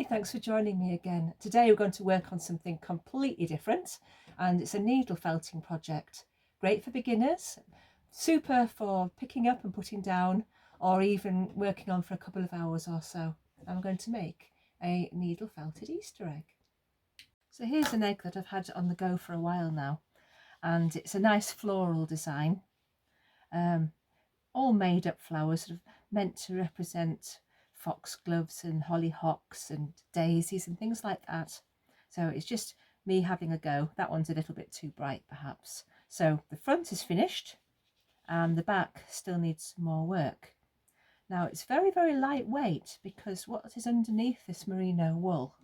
Hi, thanks for joining me again. Today we're going to work on something completely different, and it's a needle felting project. Great for beginners, super for picking up and putting down, or even working on for a couple of hours or so. I'm going to make a needle felted Easter egg. So here's an egg that I've had on the go for a while now, and it's a nice floral design, all made up flowers, sort of meant to represent foxgloves and hollyhocks and daisies and things like that. So it's just me having a go. That one's a little bit too bright perhaps. So the front is finished and the back still needs some more work. Now it's very, very lightweight because what is underneath this merino wool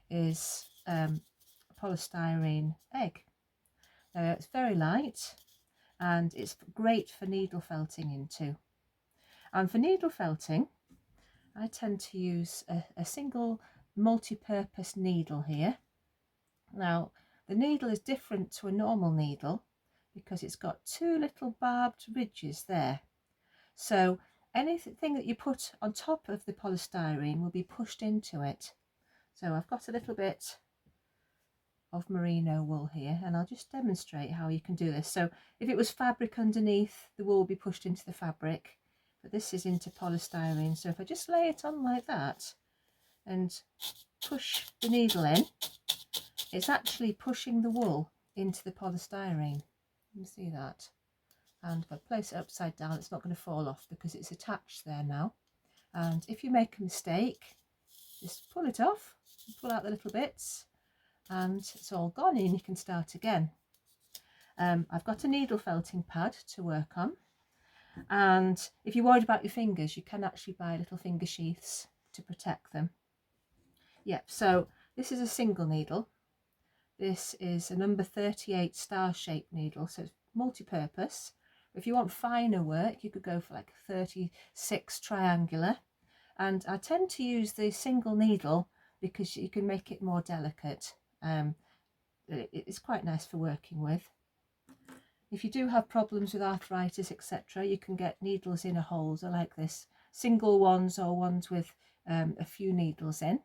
is a polystyrene egg. It's very light and it's great for needle felting into. And for needle felting, I tend to use a single multi-purpose needle here. Now, the needle is different to a normal needle because it's got two little barbed ridges there. So anything that you put on top of the polystyrene will be pushed into it. So I've got a little bit of merino wool here, and I'll just demonstrate how you can do this. So if it was fabric underneath, the wool will be pushed into the fabric, but this is into polystyrene. So if I just lay it on like that and push the needle in, it's actually pushing the wool into the polystyrene. You can see that. And if I place it upside down, it's not going to fall off because it's attached there now. And if you make a mistake, just pull it off, pull out the little bits, and it's all gone and you can start again. I've got a needle felting pad to work on, and if you're worried about your fingers, you can actually buy little finger sheaths to protect them. Yep, so this is a single needle. This is a number 38 star-shaped needle, so it's multi-purpose. If you want finer work, you could go for like 36 triangular, and I tend to use the single needle because you can make it more delicate. It's quite nice for working with. If you do have problems with arthritis, etc., you can get needles in a holder like this, single ones or ones with a few needles in.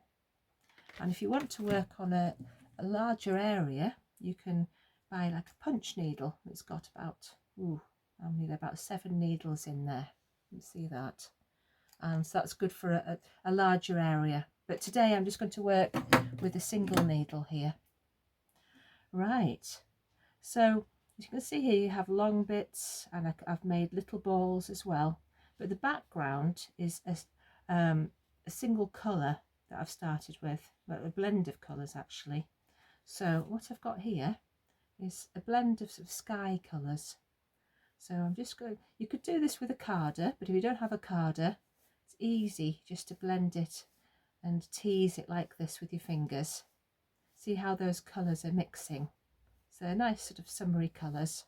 And if you want to work on a larger area, you can buy like a punch needle. It's got about, about 7 needles in there. You can see that. And so that's good for a larger area. But today I'm just going to work with a single needle here. Right, so as you can see here, you have long bits, and I've made little balls as well, but the background is a single colour that I've started with, a blend of colours actually. So what I've got here is a blend of sort of sky colours. So I'm just going, you could do this with a carder, but if you don't have a carder, it's easy just to blend it and tease it like this with your fingers. See how those colours are mixing. So nice sort of summery colours.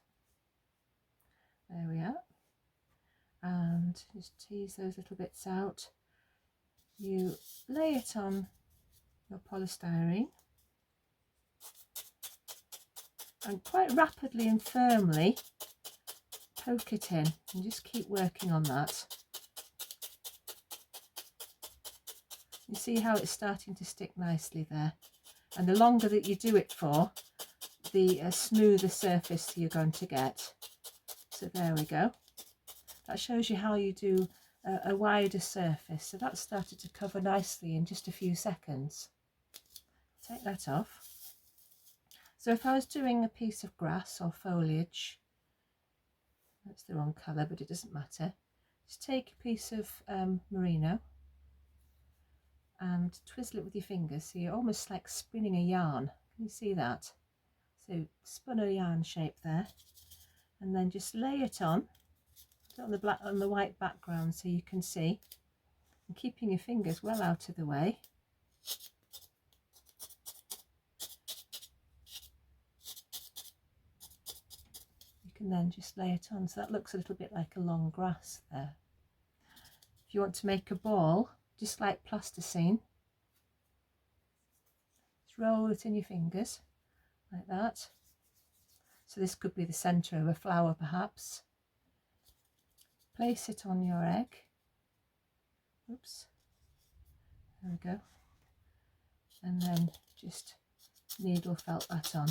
There we are. And just tease those little bits out. You lay it on your polystyrene and quite rapidly and firmly poke it in, and just keep working on that. You see how it's starting to stick nicely there, and the longer that you do it for, the smoother surface you're going to get. So there we go. That shows you how you do a wider surface. So that started to cover nicely in just a few seconds. Take that off. So if I was doing a piece of grass or foliage, that's the wrong colour, but it doesn't matter. Just take a piece of merino and twizzle it with your fingers. So you're almost like spinning a yarn. Can you see that? So spun a yarn shape there, and then just lay it on the white background so you can see, and keeping your fingers well out of the way. You can then just lay it on, so that looks a little bit like a long grass there. If you want to make a ball, just like plasticine, just roll it in your fingers like that. So this could be the centre of a flower perhaps. Place it on your egg. Oops, there we go. and then just needle felt that on.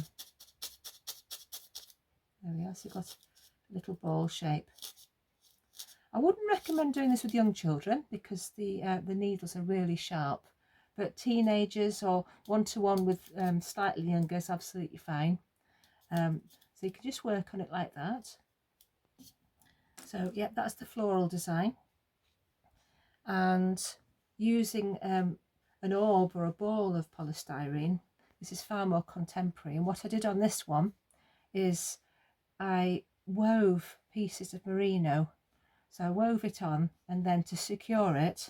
There we are, so you've got a little ball shape. I wouldn't recommend doing this with young children because the needles are really sharp, but teenagers or one-to-one with slightly younger is absolutely fine. So you can just work on it like that. So yeah, that's the floral design, and using an orb or a ball of polystyrene, this is far more contemporary. And what I did on this one is I wove pieces of merino. So I wove it on, and then to secure it,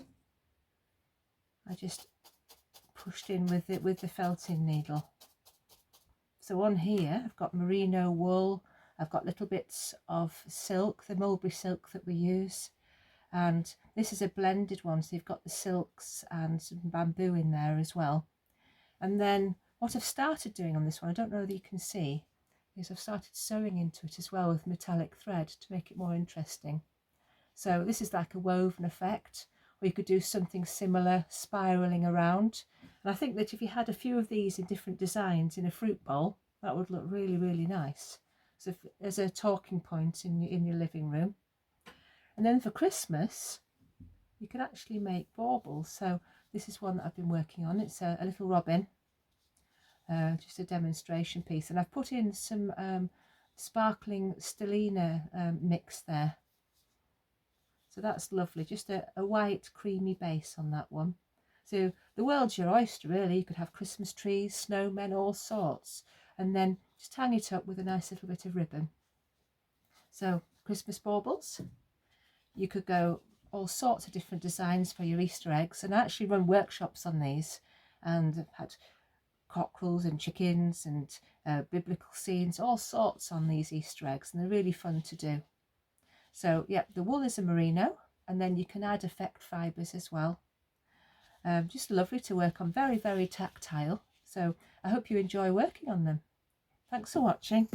I just pushed in with it with the felting needle. So on here, I've got merino wool, I've got little bits of silk, the mulberry silk that we use, and this is a blended one, so you've got the silks and some bamboo in there as well. And then what I've started doing on this one, I don't know whether you can see, is I've started sewing into it as well with metallic thread to make it more interesting. So this is like a woven effect, or you could do something similar, spiraling around. And I think that if you had a few of these in different designs in a fruit bowl, that would look really, really nice. So as a talking point in your living room. And then for Christmas, you can actually make baubles. So this is one that I've been working on. It's a little robin, just a demonstration piece. And I've put in some sparkling stellina mix there. So that's lovely, just a white creamy base on that one. So the world's your oyster really. You could have Christmas trees, snowmen, all sorts, and then just hang it up with a nice little bit of ribbon. So Christmas baubles, you could go all sorts of different designs for your Easter eggs, and I actually run workshops on these, and I've had cockerels and chickens and biblical scenes, all sorts on these Easter eggs, and they're really fun to do. So yeah, the wool is a merino, and then you can add effect fibres as well. Just lovely to work on, very, very tactile. So I hope you enjoy working on them. Thanks for watching.